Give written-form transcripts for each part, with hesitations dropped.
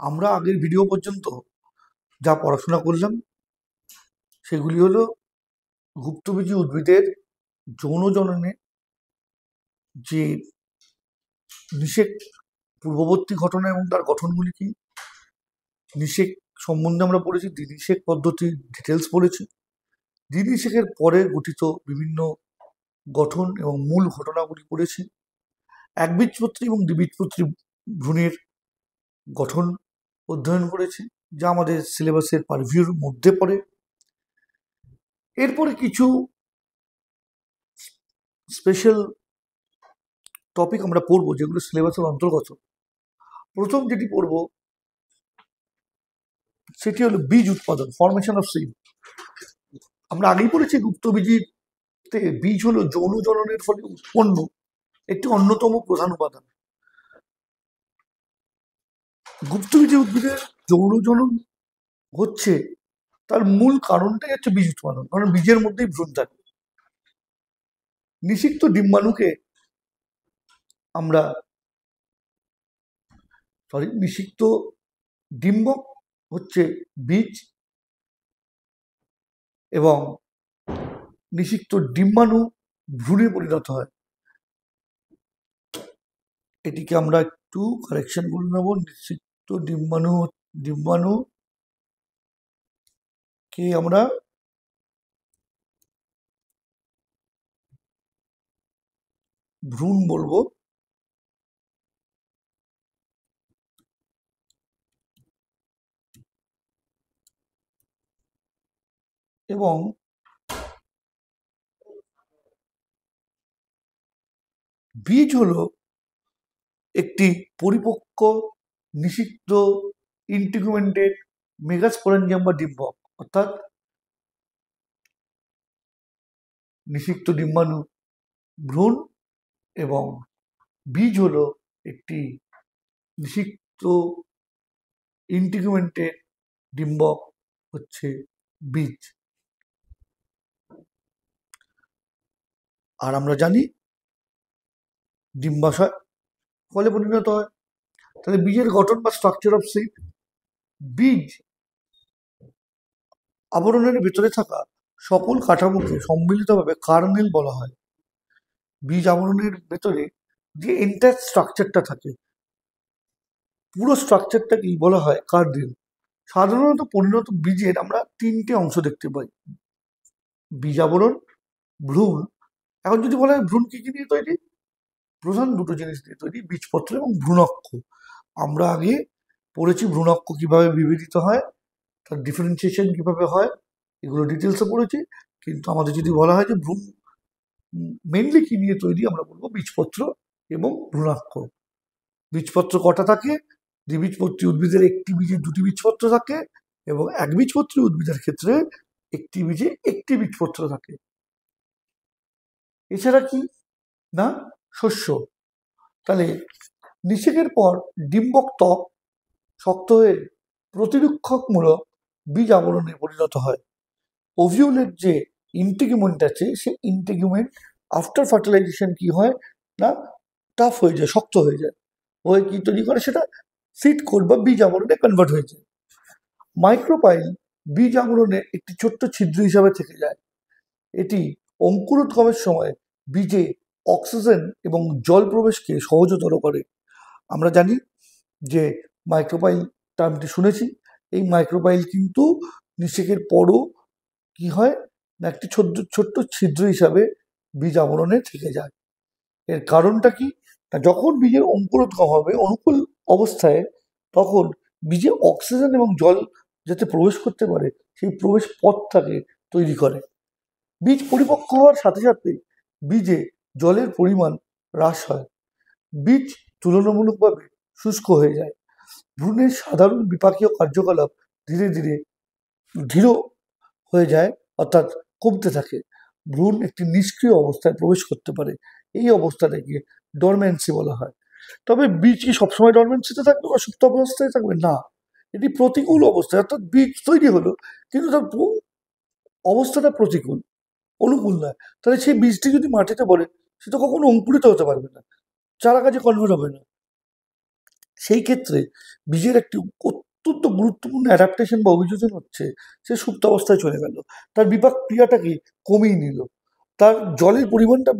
আমরা আগের ভিডিও পর্যন্ত যা পড়াশোনা করলাম সেগুলি হলো গুপ্তবীজী উদ্ভিদের যৌন জননে যে নিষেক পূর্ববর্তী ঘটনা এবং তার গঠনগুলি কি, নিষেক সম্বন্ধে আমরা পড়েছি, দ্বিনিষেক পদ্ধতির ডিটেলস পড়েছি, দ্বিনিষেকের পরে গঠিত বিভিন্ন গঠন এবং মূল ঘটনাগুলি পড়েছি, একবীজপত্রী এবং দ্বিবীজপত্রী ভ্রূণের গঠন অধ্যয়ন করেছি, যা আমাদের সিলেবাসের পারভিউর মধ্যে পড়ে। এরপরে কিছু স্পেশাল টপিক আমরা পড়বো যেগুলো সিলেবাসের অন্তর্গত। প্রথম যেটি পড়বো সেটি হলো বীজ উৎপাদন, ফর্মেশন অফ সিড। আমরা আগেই পড়েছি গুপ্তবীজীতে বীজ হলো যৌন জননের ফলে উৎপন্ন একটি অন্যতম প্রধান উপাদান। গুপ্তবীজী উদ্ভিদের যৌন জনন হচ্ছে তার মূল কারণটাই হচ্ছে বীজ উৎপাদন, কারণ বীজের মধ্যেই ভ্রূণ থাকে। নিষিক্ত ডিম্বাণুকে আমরা নিষিক্ত ডিম্বক হচ্ছে বীজ এবং নিষিক্ত ডিম্বাণু ভ্রূণে পরিণত হয়। এটিকে আমরা একটু কারেকশন করে নেব। নিষিক্ত ডিম্বাণুকে আমরা ভ্রূণ বলবো, এবং বীজ হলো একটি পরিপক্ক নিষিক্ত ইন্টিগুমেন্টেড মেগাস্পোরেঞ্জিয়াম বা ডিম্বক, অর্থাৎ নিষিক্ত ডিম্বাণু ভ্রূণ এবং বীজ হলো একটি নিষিক্ত ইন্টিগুমেন্টেড ডিম্বক হচ্ছে বীজ। আর আমরা জানি ডিম্বাশয় ফলে পরিণত হয়। তাহলে বীজের গঠন বা স্ট্রাকচার অফ সিড, বীজ আবরণের ভেতরে থাকা সকল কাঠামোকে সম্মিলিতভাবে কার্নেল বলা হয়। বীজ আবরণের ভেতরে যে এন্টায়ার স্ট্রাকচারটা থাকে, পুরো স্ট্রাকচারটাকেই বলা হয় কার্নেল। সাধারণত পরিণত বীজের আমরা তিনটে অংশ দেখতে পাই, বীজ আবরণ, ভ্রূণ। এখন যদি বলা হয় ভ্রূণ কি কি নিয়ে তৈরি, প্রধান দুটো জিনিস দিয়ে তৈরি, বীজপত্র এবং ভ্রূণাক্ষ। আমরা আগে পড়েছি ভ্রূণাক্ষ কিভাবে বিভেদিত হয়, তার ডিফারেন্সিয়েশন কিভাবে হয়, এগুলো ডিটেলসে পড়েছি। কিন্তু আমাদের যদি বলা হয় যে ভ্রূণ মেনলি কি নিয়ে তৈরি, আমরা বলবো বীজপত্র এবং ভ্রূণাক্ষ। বীজপত্র কটা থাকে? দ্বিবীজপত্রী উদ্ভিদের একটি বীজে দুটি বীজপত্র থাকে এবং একবীজপত্রী উদ্ভিদের ক্ষেত্রে একটি বীজে একটি বীজপত্র থাকে। এছাড়া কি না, শস্য। তাহলে নিষেকের পর ডিম্বক ত্বক শক্ত হয়ে প্রতিরক্ষকমূলক বীজ আবরণে পরিণত হয়। ওভিউলের যে ইন্টিগুমেন্ট আছে, সেই ইন্টিগুমেন্ট আফটার ফার্টিলাইজেশন কি হয় না, টাফ হয়ে যায়, শক্ত হয়ে যায়, হয়ে কি তৈরি করে, সেটা সিড কোট বা বীজ আবরণে কনভার্ট হয়ে যায়। মাইক্রোপাইল বীজ আবরণে একটি ছোট্ট ছিদ্র হিসাবে থেকে যায়। এটি অঙ্কুরোদ্গমের সময় বীজে অক্সিজেন এবং জল প্রবেশকে সহজতর করে। আমরা জানি যে মাইক্রোপাইল টার্মটি শুনেছি। এই মাইক্রোপাইল কিন্তু নিষেকের পরও কি হয় না, একটি ছোট্ট ছোট্ট ছিদ্র হিসাবে বীজ আবরণে থেকে যায়। এর কারণটা কি না, যখন বীজের অঙ্কুরোদ্গম হবে অনুকূল অবস্থায়, তখন বীজে অক্সিজেন এবং জল যাতে প্রবেশ করতে পারে সেই প্রবেশ পথটাকে তৈরি করে। বীজ পরিপক্ক হওয়ার সাথে সাথে বীজে জলের পরিমাণ হ্রাস হয়, বীজ তুলনামূলকভাবে শুষ্ক হয়ে যায়। ভ্রূণের সাধারণ বিপাকীয় কার্যকলাপ ধীরে ধীরে ধীর হয়ে যায়, অর্থাৎ কমতে থাকে। ভ্রূণ একটি নিষ্ক্রিয় অবস্থায় প্রবেশ করতে পারে, এই অবস্থাটাকে ডরমেন্সি বলা হয়। তবে বীজ কি সবসময় ডরমেন্সিতে থাকবে বা সুপ্ত অবস্থায় থাকবে? না, এটি প্রতিকূল অবস্থায়, অর্থাৎ বীজ তৈরি হলো কিন্তু তার অবস্থাটা প্রতিকূল, অনুকূল নয়। তাহলে সেই বীজটি যদি মাটিতে পড়ে, সেটা কখনো অঙ্কুরিত হতে পারবে না, চারা গাছে কনভার্ট হবে না। সেই ক্ষেত্রে বীজের একটি অত্যন্ত গুরুত্বপূর্ণ অ্যাডাপ্টেশন বা অভিযোজন হচ্ছে, সে সুপ্তাবস্থায় চলে গেল, তার বিপাক ক্রিয়াটাকে কমিয়ে নিল, তার জলের পরিমাণটা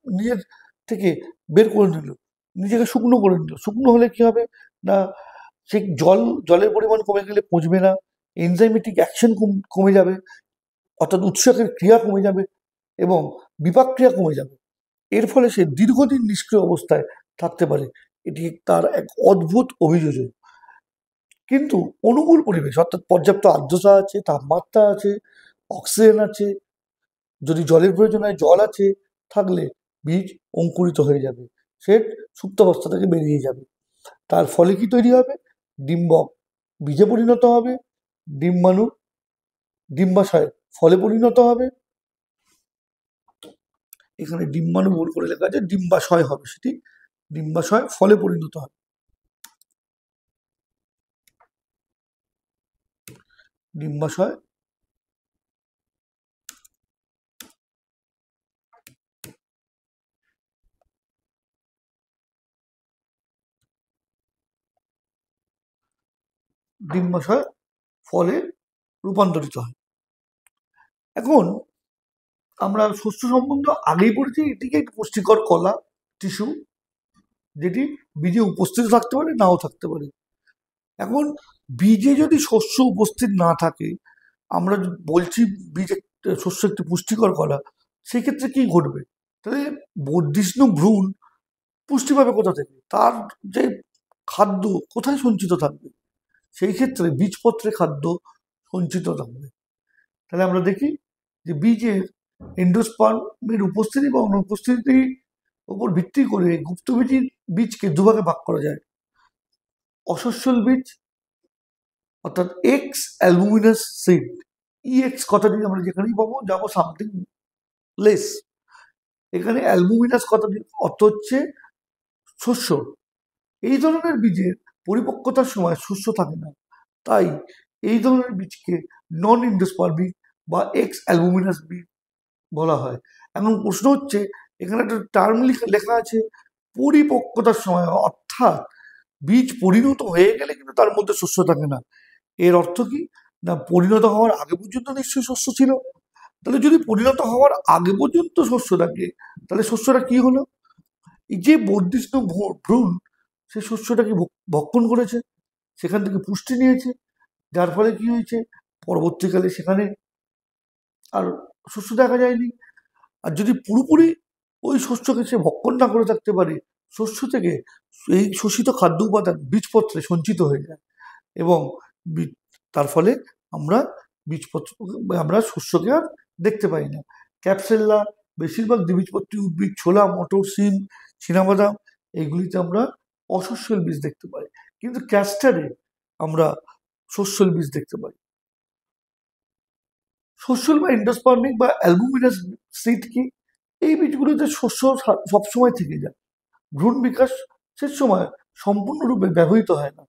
নিজের থেকে বের করে নিল, নিজেকে শুকনো করে নিল। শুকনো হলে কি হবে না, সেই জলের পরিমাণ কমে গেলে পচবে না, এনজাইমেটিক অ্যাকশন কমে যাবে, অর্থাৎ উৎসেকের ক্রিয়া কমে যাবে এবং বিপাক ক্রিয়া কমে যাবে। এর ফলে সে দীর্ঘদিন নিষ্ক্রিয় অবস্থায় থাকতে পারে। এটি তার এক অদ্ভুত অভিযোজন। কিন্তু অনুকূল পরিবেশ, অর্থাৎ পর্যাপ্ত আর্দ্রতা আছে, তাপমাত্রা আছে, অক্সিজেন আছে, যদি জলের প্রয়োজন হয় জল আছে, থাকলে বীজ অঙ্কুরিত হয়ে যাবে, সে সুপ্তাবস্থা থেকে বেরিয়ে যাবে। তার ফলে কি তৈরি হবে, ডিম্বক বীজে পরিণত হবে, ডিম্বাণু ডিম্বাশয় ফলে পরিণত হবে। এখানে ডিম্বাণু ভুল করে লেখা আছে, ডিম্বাশয় হবে, সেটি ডিম্বাশয় ফলে পরিণত হবে। ডিম্বাশয় ডিম্বাশয় ফলে রূপান্তরিত হয়। এখন আমরা শস্য সম্বন্ধে আগেই পড়েছি, এটিকে একটি পুষ্টিকর কলা টিস্যু, যেটি বীজে উপস্থিত থাকতে পারে, নাও থাকতে পারে। এখন বীজে যদি শস্য উপস্থিত না থাকে, আমরা বলছি বীজ শস্য একটি পুষ্টিকর কলা, সেক্ষেত্রে কি ঘটবে, তাহলে বর্ধিষ্ণু ভ্রূণ পুষ্টি পাবে কোথা থেকে, তার যে খাদ্য কোথায় সঞ্চিত থাকবে, সেই ক্ষেত্রে বীজপত্রে খাদ্য সঞ্চিত থাকবে। তাহলে আমরা দেখি যে বীজের এন্ডোস্পার্মের উপস্থিতি বা অনুপস্থিতির উপর ভিত্তি করে গুপ্তবীজের বীজকে দুভাগে ভাগ করা যায়। অসস্যল বীজ অর্থাৎ এক্স অ্যালবুমিনাস সিড, ইএক্স কথাটি আমরা যেখানেই পাবো যাবো সামথিং লেস, এখানে অ্যালবুমিনাস কথাটির অর্থ হচ্ছে শস্য। এই ধরনের বীজের পরিপক্কতার সময় শস্য থাকে না, তাই এই ধরনের বীজকে নন এন্ডোস্পার্মিক বা এক্স অ্যালবুমিনাস বীজ বলা হয়। এখন প্রশ্ন হচ্ছে, এখানে একটা টার্ম লেখা আছে পরিপক্কতার সময়, অর্থাৎ বীজ পরিণত হয়ে গেলে কিন্তু তার মধ্যে শস্য থাকে না। এর অর্থ কি না, পরিণত হওয়ার আগে পর্যন্ত নিশ্চয়ই শস্য ছিল। তাহলে যদি পরিণত হওয়ার আগে পর্যন্ত শস্য থাকে, তাহলে শস্যটা কি হলো, এই যে বর্ধিষ্ণু ভ্রূণ সে শস্যটাকে ভক্ষণ করেছে, সেখান থেকে পুষ্টি নিয়েছে, যার ফলে কি হয়েছে, পরবর্তীকালে সেখানে আর শস্য দেখা যায়নি। আর যদি পুরোপুরি ওই শস্যকে সে ভক্ষণ না করে থাকতে পারে, শস্য থেকে এই শোষিত খাদ্য উপাদান বীজপত্রে সঞ্চিত হয়ে যায় এবং তার ফলে আমরা বীজপত্র আমরা শস্যকে আর দেখতে পাই না। ক্যাপসুলা বেশিরভাগ দ্বিবীজপত্রী উদ্ভিদ, ছোলা, মটর, শিম, চীনাবাদাম, এইগুলিতে আমরা অশস্যল বীজ দেখতে পাই, কিন্তু ক্যাস্টারে আমরা শস্যল বীজ দেখতে পাই। শস্যল বা এন্ডোস্পার্মিক বা অ্যালবুমিনাস সিড কি, এই বীজগুলোতে শস্য সবসময় থেকে যায়, ভ্রূণ বিকাশ শেষ সময় সম্পূর্ণরূপে ব্যবহৃত হয় না।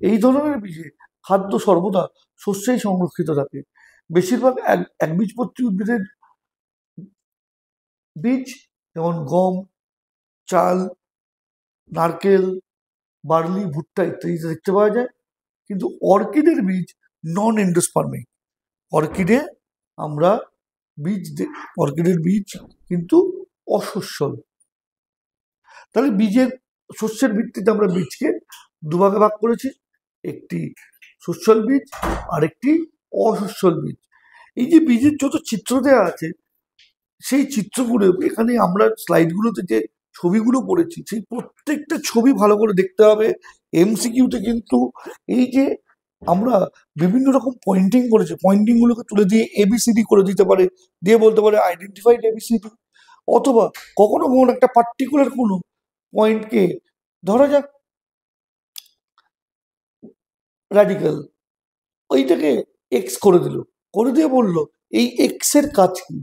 এই ধরনের বীজে খাদ্য সর্বদা শস্যেই সংরক্ষিত থাকে। বেশিরভাগ একবীজপত্রী উদ্ভিদের বীজ, যেমন গম, চাল, নারকেল, বার্লি, ভুট্টা ইত্যাদিতে দেখতে পাওয়া যায়। কিন্তু অর্কিডের বীজ নন এন্ডোস্পার্মিক, অর্কিডে আমরা অর্কিডের বীজ কিন্তু অশস্যল। তাহলে শস্যের ভিত্তিতে আমরা বীজকে দুভাগে ভাগ করেছি, একটি শস্যল বীজ আর একটি অশস্যল বীজ। এই যে বীজের যত চিত্র দেওয়া আছে, সেই চিত্রগুলো এখানে আমরা স্লাইডগুলোতে যে ছবিগুলো পড়েছি, সেই প্রত্যেকটা ছবি ভালো করে দেখতে হবে। এমসিকিউতে কিন্তু এই যে আমরা বিভিন্ন রকম পয়েন্টিং করেছি, পয়েন্টিং গুলোকে তুলে দিয়ে এবিসিডি করে দিতে পারে, দিয়ে বলতে পারে আইডেন্টিফাইড এবিসিডি, অথবা কখনো কখনো একটা পার্টিকুলার কোনো পয়েন্টকে, ধরা যাক র্যাডিক্যাল, ওইটাকে এক্স করে দিল, করে দিয়ে বললো এই এক্স এর কাজ কি।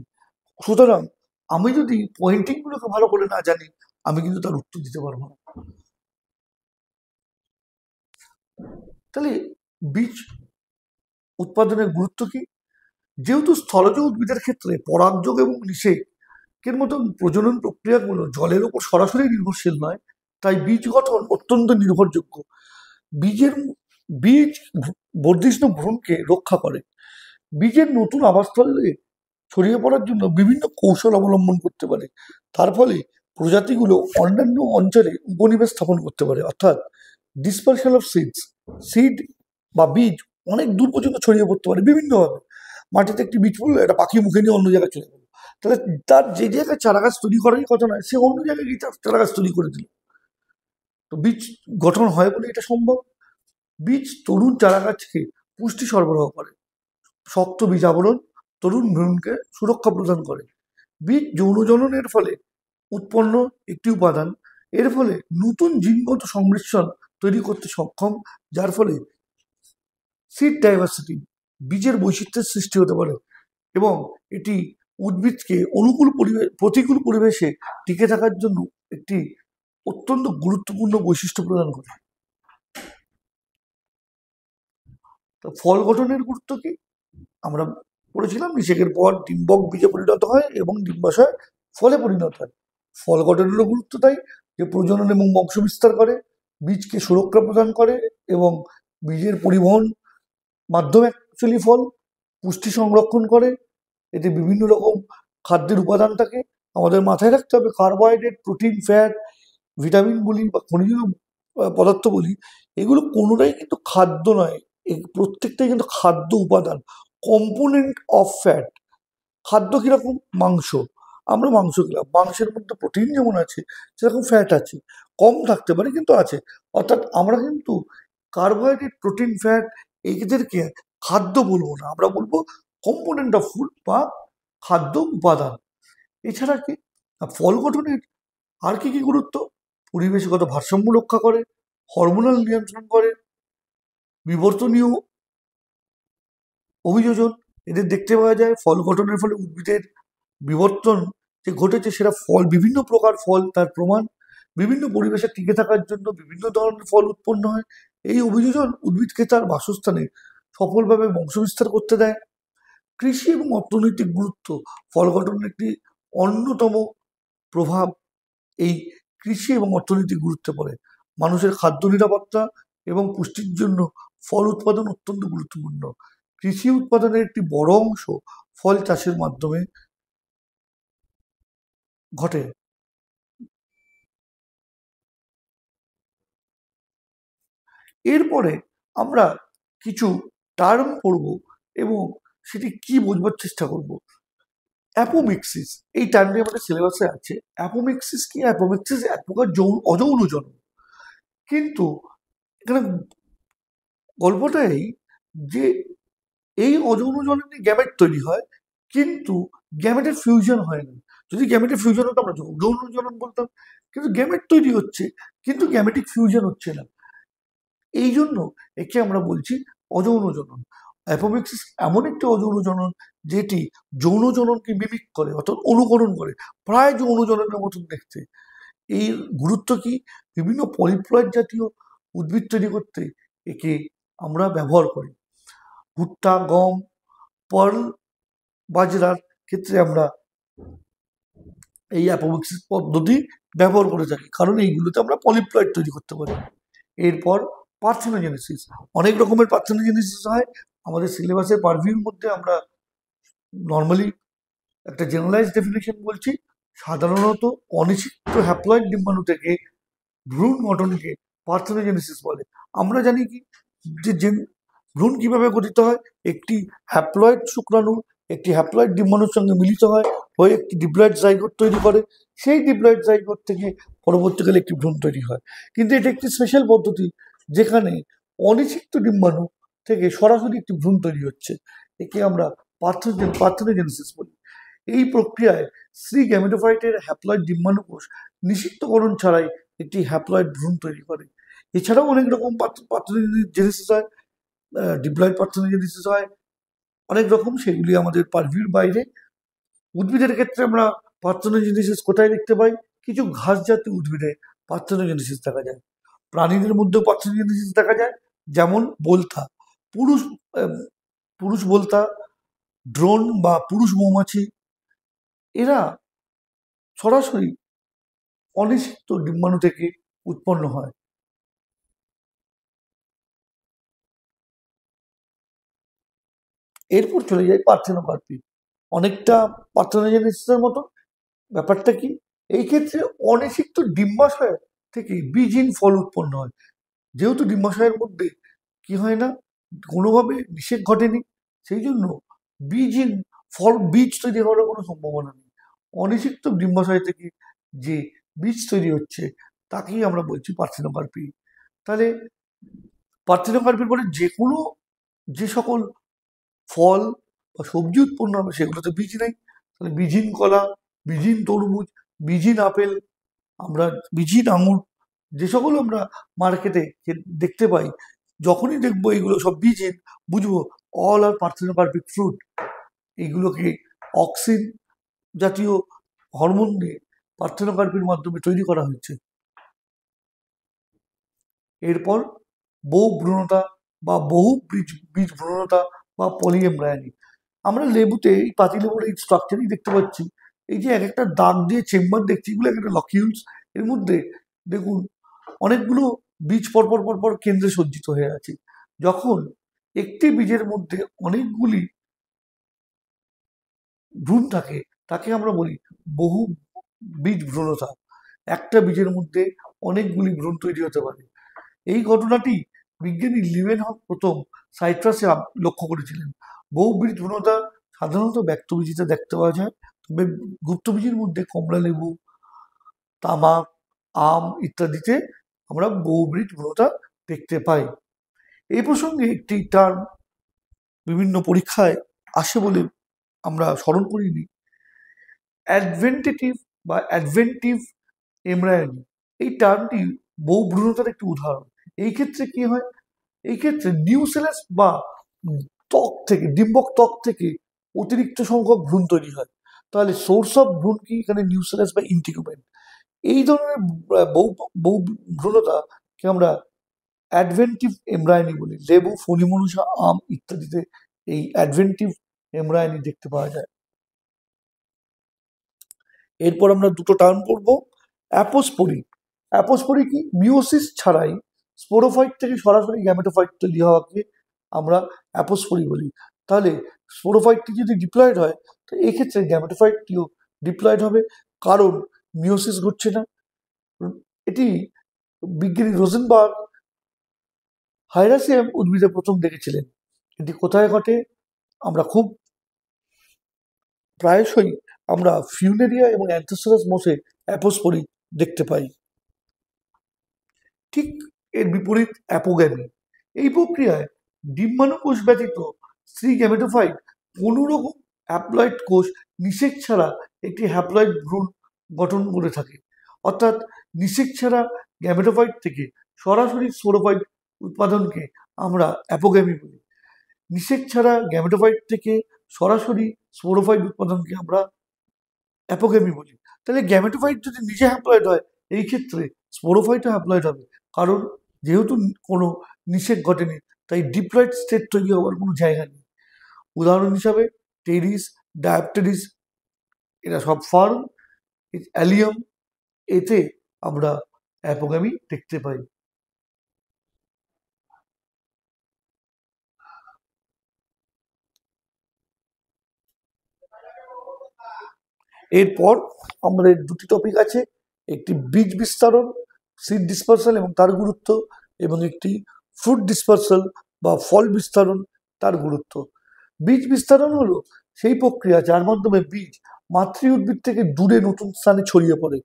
সুতরাং আমি যদি পয়েন্টিং গুলোকে ভালো করে না জানি, আমি কিন্তু তার উত্তর দিতে পারবো না। তাহলে বীজ উৎপাদনের গুরুত্ব কি, যেহেতু স্থলজ উদ্ভিদের ক্ষেত্রে পরাগযোগ এবং নিষেকের মতন প্রজনন প্রক্রিয়াগুলো জলের উপর সরাসরি নির্ভরশীল নয়, তাই বীজ গঠন অত্যন্ত নির্ভরযোগ্য। বীজের বীজ বর্ধিষ্ণু ভ্রূণকে রক্ষা করে। বীজের নতুন আবাসস্থলে ছড়িয়ে পড়ার জন্য বিভিন্ন কৌশল অবলম্বন করতে পারে। তার ফলে প্রজাতিগুলো অন্যান্য অঞ্চলে উপনিবেশ স্থাপন করতে পারে, অর্থাৎ ডিসপারশন অফ সিডস, সিড বা বীজ অনেক দূর পর্যন্ত ছড়িয়ে পড়তে পারে বিভিন্নভাবে। মাটিতে একটি বীজ পড়লো, একটা পাখি মুখে নিয়ে অন্য জায়গায় চলে গেল, তাহলে তার যে জায়গায় চারাগাছ তৈরি করারই কথা নয়, সে অন্য জায়গায় গিয়ে চারাগাছ তৈরি করে দিল। তো বীজ গঠন হয় বলে এটা সম্ভব। বীজ তরুণ চারাগাছকে পুষ্টি সরবরাহ করে। শক্ত বীজ আবরণ তরুণ ভ্রূণকে সুরক্ষা প্রদান করে। বীজ যৌনজননের ফলে উৎপন্ন একটি উপাদান, এর ফলে নতুন জিনগত সংমিশ্রণ তৈরি করতে সক্ষম, যার ফলে সিড ডাইভার্সিটি, বীজের বৈচিত্র্যের সৃষ্টি হতে পারে এবং এটি উদ্ভিদকে প্রতিকূল পরিবেশে টিকে থাকার জন্য একটি অত্যন্ত গুরুত্বপূর্ণ বৈশিষ্ট্য প্রদান করে। তো ফল গঠনের গুরুত্ব কি আমরা পড়েছিলাম, নিষেকের পর ডিম্বক বীজে পরিণত হয় এবং ডিম্বাশয় ফলে পরিণত হয়। ফল গঠনেরও গুরুত্ব তাই যে প্রজনন এবং বংশ বিস্তার করে, বীজকে সুরক্ষা প্রদান করে এবং বীজের পরিবহন মাধ্যমে অ্যাকচুয়ালি ফল পুষ্টি সংরক্ষণ করে। এতে বিভিন্ন রকম খাদ্যের উপাদান থাকে। আমাদের মাথায় রাখতে হবে কার্বোহাইড্রেট, প্রোটিন, ফ্যাট, ভিটামিন বলি বা খনিজ পদার্থ বলি, এগুলো কোনোটাই কিন্তু খাদ্য নয়, প্রত্যেকটাই কিন্তু খাদ্য উপাদান, কম্পোনেন্ট অফ ফ্যাট। খাদ্য কিরকম? মাংস, আমরা মাংস খেলাম, মাংসের মধ্যে প্রোটিন যেমন আছে সেরকম ফ্যাট আছে, কম থাকতে পারে কিন্তু আছে। অর্থাৎ আমরা কিন্তু কার্বোহাইড্রেট, প্রোটিন, ফ্যাট এদেরকে খাদ্য বলবো না, আমরা বলবো কম্পোনেন্ট অফ ফুড বা খাদ্য উপাদান। এছাড়া কি ফল গঠনের আর কি কি গুরুত্ব? পরিবেশগত ভারসাম্য রক্ষা করে, হরমোনাল নিয়ন্ত্রণ করে, বিবর্তনীয় অভিযোজন এদের দেখতে পাওয়া যায়। ফল গঠনের ফলে উদ্ভিদের বিবর্তন যে ঘটেছে সেটা ফল, বিভিন্ন প্রকার ফল তার প্রমাণ। বিভিন্ন পরিবেশে টিকে থাকার জন্য বিভিন্ন ধরনের ফল উৎপন্ন হয়। এই অভিযোজন উদ্ভিদকে তার বাসস্থানে সফলভাবে বংশবিস্তার করতে দেয়। কৃষি এবং অর্থনৈতিক গুরুত্ব, ফল গঠনের একটি অন্যতম প্রভাব এই কৃষি এবং অর্থনৈতিক গুরুত্বে পড়ে। মানুষের খাদ্য নিরাপত্তা এবং পুষ্টির জন্য ফল উৎপাদন অত্যন্ত গুরুত্বপূর্ণ। কৃষি উৎপাদনের একটি বড় অংশ ফল চাষের মাধ্যমে ঘটে। এরপরে আমরা কিছু টার্ম পড়ব এবং সেটি কি বোঝবার চেষ্টা করব। অ্যাপোমিক্সিস, এই টার্মটি আমাদের সিলেবাসে আছে। অ্যাপোমিক্সিস কি? অ্যাপোমিক্সিস এক প্রকার অযৌন জন্ম। কিন্তু এখানে গল্পটা এই যে এই অযৌন জন্মে গ্যামেট তৈরি হয়, কিন্তু গ্যামেটের ফিউশন হয় না। যদি গ্যামেটের ফিউশন হতো আমরা যৌন জনন বলতাম, কিন্তু গ্যামেট তৈরি হচ্ছে কিন্তু গ্যামেটিক ফিউশন হচ্ছে না, এই জন্য একে আমরা বলছি অযৌন জনন। অ্যাপোমিক্সিস এমন একটি অযৌন জনন যেটি যৌন জননকে মিমিক করে, অর্থাৎ অনুকরণ করে, প্রায় যৌন জননের মতন দেখতে। এই গুরুত্ব কি? বিভিন্ন পলিপ্লয়েড জাতীয় উদ্ভিদ তৈরি করতে একে আমরা ব্যবহার করি। ভুট্টা, গম, পার্ল, বাজরার ক্ষেত্রে আমরা এই অ্যাপোমিক্সিস পদ্ধতি ব্যবহার করে থাকি, কারণ এইগুলোতে আমরা পলিপ্লয়েড তৈরি করতে পারি। এরপর পার্থেনোজেনেসিস, অনেক রকমের পার্থেনোজেনেসিস হয়। আমাদের সিলেবাসের পারভিউর মধ্যে আমরা নর্মালি একটা জেনারেলাইজ ডেফিনেশন বলছি। সাধারণত অনিষিক্ত হ্যাপ্লয়েড ডিম্বাণু থেকে ভ্রূণ গঠনকে পার্থেনোজেনেসিস বলে। আমরা জানি কি যে ভ্রূণ কিভাবে গঠিত হয়? একটি হ্যাপ্লয়েড শুক্রাণু একটি হ্যাপ্লয়েড ডিম্বাণুর সঙ্গে মিলিত হয়, হয়ে একটি ডিপ্লয়েড জাইগোট তৈরি করে। সেই ডিপ্লয়েড জাইগোট থেকে পরবর্তীকালে একটি ভ্রূণ তৈরি হয়। কিন্তু এটা একটি স্পেশাল পদ্ধতি যেখানে অনিষিক্ত ডিম্বাণু থেকে সরাসরি একটি ভ্রূণ তৈরি হচ্ছে। একে আমরা পার্থেনোজেনেসিস বলি। এই প্রক্রিয়ায় স্ত্রী গ্যামেটোফাইটের হ্যাপ্লয়েড ডিম্বাণু কোষ নিষিক্তকরণ ছাড়াই একটি হ্যাপ্লয়েড ভ্রূণ তৈরি করে। এছাড়াও অনেক রকম পার্থেনোজেনেসিস হয়, ডিপ্লয়েড পার্থেনোজেনেসিস হয় অনেক রকম, সেগুলি আমাদের পারভিউর বাইরে। উদ্ভিদের ক্ষেত্রে আমরা পার্থেনোজেনেসিস কোথায় দেখতে পাই? কিছু ঘাস জাতীয় উদ্ভিদে পার্থেনোজেনেসিস দেখা যায়। প্রাণীদের মধ্যেও পার্থেনোজেনেসিস দেখা যায়, যেমন বোলতা, পুরুষ পুরুষ বোলতা, ড্রোন বা পুরুষ মৌমাছি, এরা সরাসরি অনিষিক্ত ডিম্বাণু থেকে উৎপন্ন হয়। এরপর চলে যায় পার্থেনোকার্পি, অনেকটা পার্থেনোজেনেসিসের মতো। ব্যাপারটা কি, এই ক্ষেত্রে অনিষিক্ত ডিম্বাশয় থেকে বীজহীন ফল উৎপন্ন হয়। যেহেতু ডিম্বাশয়ের মধ্যে কি হয় না, কোনোভাবে নিষেক ঘটেনি, সেই জন্য বীজহীন ফল, বীজ তৈরি হওয়ার কোনো সম্ভাবনা নেই। অনিষিক্ত ডিম্বাশয় থেকে যে বীজ তৈরি হচ্ছে তাকেই আমরা বলছি পার্থেনোকার্পি। তাহলে পার্থেনোকার্পির পরে যে সকল ফল বা সবজি উৎপন্ন হবে সেগুলোতে বীজ নেই। তাহলে বীজহীন কলা, বীজহীন তরমুজ, বীজহীন আপেল, আমরা বীজহীন আঙুর, যে সকল আমরা মার্কেটে দেখতে পাই, যখনই দেখবো এগুলো সব বীজহীন, বুঝবো অল আর পার্থেনোকার্পিক ফ্রুট। এইগুলোকে অক্সিন জাতীয় হরমোন দিয়ে পার্থেনোকার্পির মাধ্যমে তৈরি করা হয়েছে। এরপর বহু ভ্রূণতা বা বীজ ভ্রূণতা বা পলিএমব্রায়োনি। আমরা লেবুতে, এই পাতিলেবুর এই স্ট্রাকচারই দেখতে পাচ্ছি, এই যে এক একটা দাগ দিয়ে চেম্বার দেখছি, এগুলো এক একটা লকিউলস। এর মধ্যে দেখুন অনেকগুলো বীজ পরপর পরপর কেন্দ্রে সজ্জিত হয়ে আছে। যখন একটি বীজের মধ্যে অনেকগুলি ভ্রূণ থাকে তাকে আমরা বলি বহু বীজ ভ্রূণতা। একটা বীজের মধ্যে অনেকগুলি ভ্রূণ তৈরি হতে পারে। এই ঘটনাটি বিজ্ঞানী লিউয়েনহক প্রথম সাইট্রাসে লক্ষ্য করেছিলেন। বহু বীজ ভ্রূণতা সাধারণত ব্যক্তবীজিতে দেখতে পাওয়া যায়, তবে গুপ্তবীজের মধ্যে কমলা লেবু, তামাক, আম ইত্যাদিতে আমরা বহু বীজ ভ্রূণতা দেখতে পাই। এই প্রসঙ্গে একটি টার্ম বিভিন্ন পরীক্ষায় আসে বলে আমরা স্মরণ করিনি, অ্যাডভেন্টেটিভ বা অ্যাডভেন্টিভ এমব্রায়োনি। এই টার্মটি বহু ভ্রূণতার একটি উদাহরণ। এই ক্ষেত্রে কি হয়, এই ক্ষেত্রে নিউসেলাস বা ত্বক থেকে, ডিম্বক ত্বক থেকে অতিরিক্ত সংখ্যক ভ্রূণ তৈরি হয়। তাহলে সোর্স অফ ভ্রূণ কি, এখানে নিউসেলাস বা ইন্টিগুমেন। এই ধরনের বহু বহু ভ্রূণতাকে আমরা অ্যাডভেন্টিভ এমব্রায়োনি বলি। লেবু, ফণিমনুষা, আম ইত্যাদিতে এই অ্যাডভেন্টিভ এমব্রায়োনি দেখতে পাওয়া যায়। এরপর আমরা দুটো টার্ম পড়বো। অ্যাপোস্পোরি। অ্যাপোস্পোরি কি, মিওসিস ছাড়াই স্পোরোফাইট থেকে সরাসরি গ্যামেটোফাইট তৈরি হওয়াকে আমরা অ্যাপোস্পোরি বলি। তাহলে স্পোরোফাইটটি যদি ডিপ্লয়েড হয়, তো এক্ষেত্রে গ্যামেটোফাইটটিও ডিপ্লয়েড হবে, কারণ মিওসিস ঘটছে না। এটি বিজ্ঞানী রোজেনবার্গ হাইরাসিয়াম উদ্ভিদে প্রথম দেখেছিলেন। এটি কোথায় ঘটে, আমরা খুব প্রায়শই আমরা ফিউনেরিয়া এবং অ্যান্থোসারাস মোসে অ্যাপোস্পোরি দেখতে পাই। ঠিক এর বিপরীত অ্যাপোগ্যামি। এই প্রক্রিয়ায় ডিম্বাণু কোষ ব্যতীত স্ত্রী গ্যামেটোফাইট কোনোরকম হ্যাপ্লয়েড কোষ নিষেক ছাড়া একটি হ্যাপ্লয়েড ভ্রূণ গঠন করে থাকে। অর্থাৎ নিষেক ছাড়া গ্যামেটোফাইট থেকে সরাসরি স্পোরোফাইট উৎপাদনকে আমরা অ্যাপোগ্যামি বলি। নিষেক ছাড়া গ্যামেটোফাইট থেকে সরাসরি স্পোরোফাইট উৎপাদনকে আমরা অ্যাপোগ্যামি বলি। তাহলে গ্যামেটোফাইট যদি নিজে হ্যাপ্লয়েড হয়, এই ক্ষেত্রে স্পোরোফাইটও হ্যাপ্লয়েড হবে, কারণ যেহেতু কোনো নিষেক ঘটেনি, তাই ডিপ্লয়েড স্টেট তৈরি হওয়ার কোনো জায়গা নেই। উদাহরণ হিসাবে টেরিস, ডায়াপটেরিস, এরা সব ফার্ম, অ্যালিয়াম, এতে আমরা অ্যাপোগ্যামি দেখতে পাই। এরপর আমাদের দুটি টপিক আছে, একটি বীজ বিস্তারণ, সিড ডিসপারসাল এবং তার গুরুত্ব, এবং একটি ফ্রুট ডিসপারসাল বা ফল বিস্তারণ, তার গুরুত্ব। বীজ বিস্তারণ হলো সেই প্রক্রিয়া যার মাধ্যমে বীজ মাতৃ উদ্ভিদ থেকে দূরে নতুন স্থানে ছড়িয়ে পড়ে।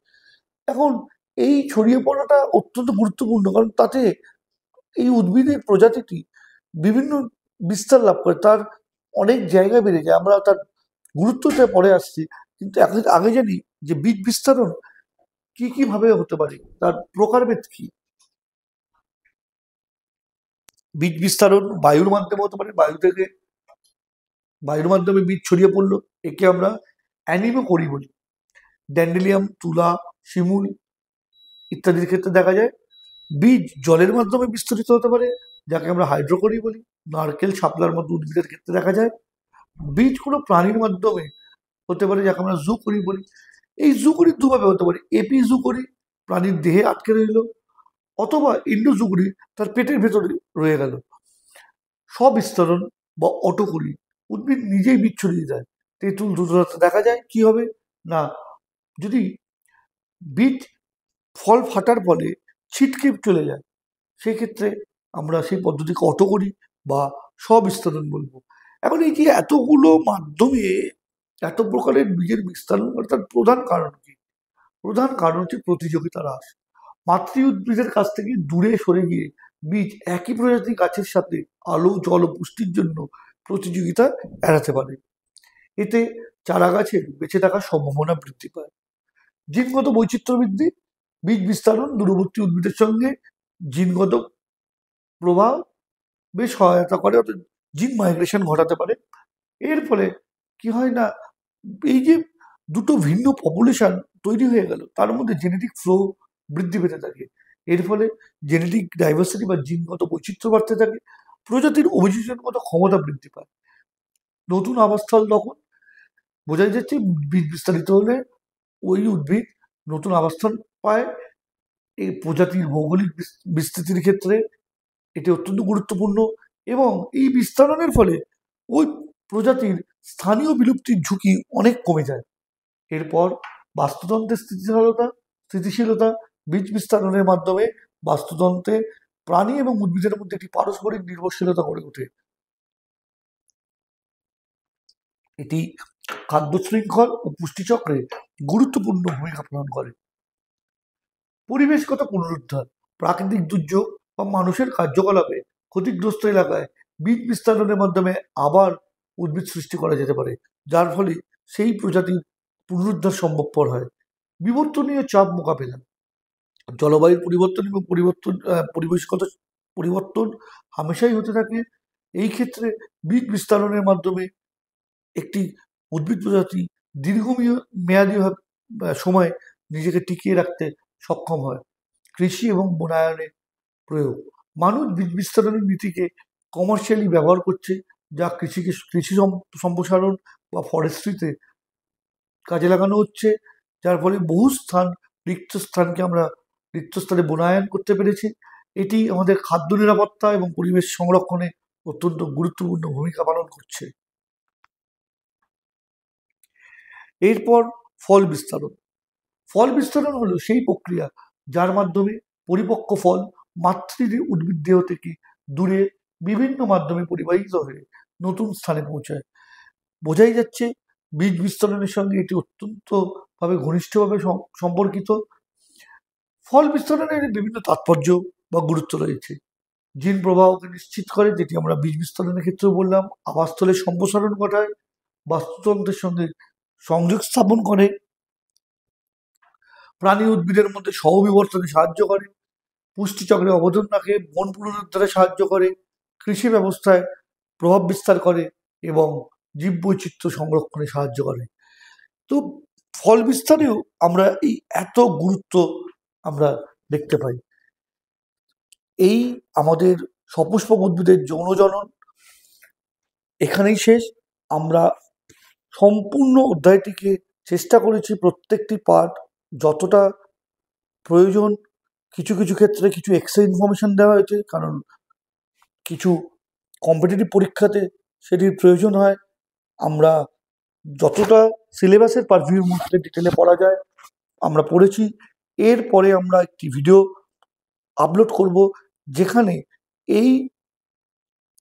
এখন এই ছড়িয়ে পড়াটা অত্যন্ত গুরুত্বপূর্ণ, কারণ তাতে এই উদ্ভিদের প্রজাতিটি বিভিন্ন বিস্তার লাভ করে, তার অনেক জায়গা বেড়ে যায়। আমরা তার গুরুত্বটা পরে আসছি, কিন্তু আগে জানি যে বীজ বিস্তারণ কি কি ভাবে হতে পারে, তার প্রকারভেদ কি। বীজ বিস্তারণ বায়ুর মাধ্যমে হতে পারে, বায়ুর মাধ্যমে বীজ ছড়িয়ে পড়লো, একে আমরা অ্যানিমোকোরি বলি। ড্যান্ডেলিয়াম, তুলা, শিমুল ইত্যাদির ক্ষেত্রে দেখা যায়। বীজ জলের মাধ্যমে বিস্তৃত হতে পারে, যাকে আমরা হাইড্রোকোরি বলি। নারকেল, শাপলার মতো উদ্ভিদের ক্ষেত্রে দেখা যায়। বীজ কোনো প্রাণীর মাধ্যমে হতে পারে, যাকে আমরা জুকরি বলি। এই জুকরি দুভাবে হতে পারে, এপি জুকরি, প্রাণীর দেহে আটকে রইল, অথবা ইন্ডোজুকরি, তার পেটের ভেতরে রয়ে গেল। স্ববিস্তরণ বা অটোকরি, উদ্ভিদ নিজেই বীজ ছড়িয়ে দেয়। তেঁতুল দুধরাতে দেখা যায় কি হবে না, যদি বীজ ফল ফাটার ফলে ছিটকে চলে যায়, সেই ক্ষেত্রে আমরা সেই পদ্ধতিকে অটো করি বা স্ববিস্তারণ বলবো। এখন এই যে এতগুলো মাধ্যমে এত প্রকারের বীজের বিস্তারণ করে, তার প্রধান কারণ কি? প্রধান কারণ হচ্ছে প্রতিযোগিতা হ্রাস। মাতৃ উদ্ভিদের কাছ থেকে দূরে সরে গিয়ে বীজ একই প্রজাতির গাছের সাথে আলো, জল ও পুষ্টির জন্য প্রতিযোগিতা এড়াতে পারে। এতে চারা গাছের বেঁচে থাকার সম্ভাবনা বৃদ্ধি পায়। জিনগত বৈচিত্র্য বৃদ্ধি, বীজ বিস্তারণ দূরবর্তী উদ্ভিদের সঙ্গে জিনগত প্রভাব বেশ সহায়তা করে, অর্থাৎ জিন মাইগ্রেশন ঘটাতে পারে। এর ফলে কি হয় না, এই যে দুটো ভিন্ন পপুলেশন তৈরি হয়ে গেল, তার মধ্যে জেনেটিক ফ্লো বৃদ্ধি পেতে থাকে। এর ফলে জেনেটিক ডাইভার্সিটি বা জিনগত বৈচিত্র্য বাড়তে থাকে, প্রজাতির অভিযোজনগত ক্ষমতা বৃদ্ধি পায়। নতুন আবাসস্থল তখন বোঝা যাচ্ছে বীজ বিস্তারিত হলে ওই উদ্ভিদ নতুন আবাসস্থল পায়। এই প্রজাতির ভৌগোলিক বিস্তৃতির ক্ষেত্রে এটি অত্যন্ত গুরুত্বপূর্ণ, এবং এই বিস্তারণের ফলে ওই প্রজাতির স্থানীয় বিলুপ্তির ঝুঁকি অনেক কমে যায়। এরপর বাস্তুতন্ত্রের স্থিতিশীলতা, বীজ বিস্তারণের মাধ্যমে বাস্তুতন্ত্রে প্রাণী এবং উদ্ভিদের মধ্যে একটি পারস্পরিক নির্ভরশীলতা গড়ে ওঠে। এটি খাদ্য শৃঙ্খল ও পুষ্টিচক্রে গুরুত্বপূর্ণ ভূমিকা পালন করে। পরিবেশগত পুনরুদ্ধার, প্রাকৃতিক দুর্যোগ বা মানুষের কার্যকলাপে ক্ষতিগ্রস্ত এলাকায় বীজ বিস্তারণের মাধ্যমে আবার উদ্ভিদ সৃষ্টি করা যেতে পারে, যার ফলে সেই প্রজাতির পুনরুদ্ধার সম্ভবপর হয়। বিবর্তনীয় চাপ মোকাবেলা, জলবায়ুর পরিবর্তন এবং পরিবেশগত পরিবর্তন হামেশাই হতে থাকে। এই ক্ষেত্রে বীজ বিস্তারণের মাধ্যমে একটি উদ্ভিদ প্রজাতি দীর্ঘমেয়াদী সময় নিজেকে টিকিয়ে রাখতে সক্ষম হয়। কৃষি এবং বনায়নের প্রয়োগ, মানুষ বীজ বিস্তারণের নীতিকে কমার্শিয়ালি ব্যবহার করছে, যা কৃষি সম্প্রসারণ বা ফরেস্ট্রিতে কাজে লাগানো হচ্ছে, যার ফলে বহু রিক্ত স্থানে বনায়ন করতে পেরেছি। এটি আমাদের খাদ্য নিরাপত্তা এবং পরিবেশ সংরক্ষণে অত্যন্ত গুরুত্বপূর্ণ ভূমিকা পালন করছে। এরপর ফল বিস্তারণ। ফল বিস্তারণ হলো সেই প্রক্রিয়া যার মাধ্যমে পরিপক্ক ফল মাতৃ উদ্ভিদ দেহ থেকে দূরে বিভিন্ন মাধ্যমে পরিবাহিত হয়ে নতুন স্থানে পৌঁছায়। বোঝাই যাচ্ছে বীজ বিস্তারণের সঙ্গে এটি অত্যন্তভাবে ঘনিষ্ঠভাবে সম্পর্কিত। ফল বিস্তারণের বিভিন্ন তাৎপর্য বা গুরুত্ব রয়েছে। জিন প্রবাহকে নিশ্চিত করে, যেটি আমরা বীজ বিস্তারণের ক্ষেত্রে বললাম। আবাসস্থলের সম্প্রসারণ ঘটায়, বাস্তুতন্ত্রের সঙ্গে সংযোগ স্থাপন করে, প্রাণী উদ্ভিদের মধ্যে সহবিবর্তনে সাহায্য করে, পুষ্টিচক্রে অবদান রাখে, বন পুনরুদ্ধারে সাহায্য করে, কৃষি ব্যবস্থায় প্রভাব বিস্তার করে এবং জীববৈচিত্র্য সংরক্ষণে সাহায্য করে। তো ফল বিস্তারেও আমরা এই এত গুরুত্ব আমরা দেখতে পাই। এই আমাদের সপুষ্পক উদ্ভিদের যৌনজনন এখানেই শেষ। আমরা সম্পূর্ণ অধ্যায়টিকে চেষ্টা করেছি প্রত্যেকটি পার্ট যতটা প্রয়োজন, কিছু কিছু ক্ষেত্রে কিছু এক্সট্রা ইনফরমেশন দেওয়া হয়েছে, কারণ কিছু কম্পিটিটিভ পরীক্ষাতে সেটির প্রয়োজন হয়। আমরা যতটা সিলেবাসের পারভিউর মধ্যে ডিটেলে পড়া যায় আমরা পড়েছি। এরপরে আমরা একটি ভিডিও আপলোড করব, যেখানে এই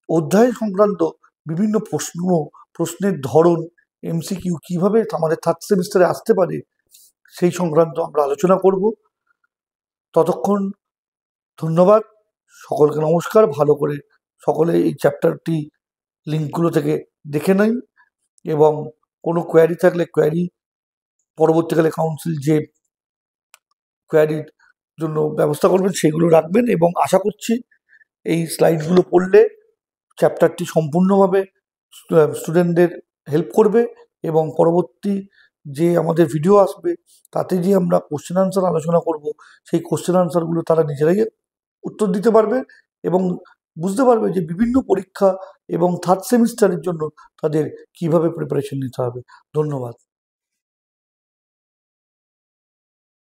অধ্যায় সংক্রান্ত বিভিন্ন প্রশ্নের ধরন, এমসিকিউ কিভাবে আমাদের থার্ড সেমিস্টারে আসতে পারে সেই সংক্রান্ত আমরা আলোচনা করব। ততক্ষণ ধন্যবাদ, সকলকে নমস্কার। ভালো করে সকলে এই চ্যাপ্টারটি লিঙ্কগুলো থেকে দেখে নিন, এবং কোনো কোয়ারি থাকলে কোয়ারি পরবর্তীকালে কাউন্সিল যে কোয়ারির জন্য ব্যবস্থা করবেন সেগুলো রাখবেন, এবং আশা করছি এই স্লাইডগুলো পড়লে চ্যাপ্টারটি সম্পূর্ণভাবে স্টুডেন্টদের হেল্প করবে, এবং পরবর্তী যে আমাদের ভিডিও আসবে তাতে যে আমরা কোশ্চেন আনসার আলোচনা করব, সেই কোশ্চেন আনসারগুলো তারা নিজেরাই উত্তর দিতে পারবে এবং বুঝতে পারবে যে বিভিন্ন পরীক্ষা এবং থার্ড সেমিস্টারের জন্য তাদের কিভাবে প্রিপারেশন নিতে হবে। ধন্যবাদ।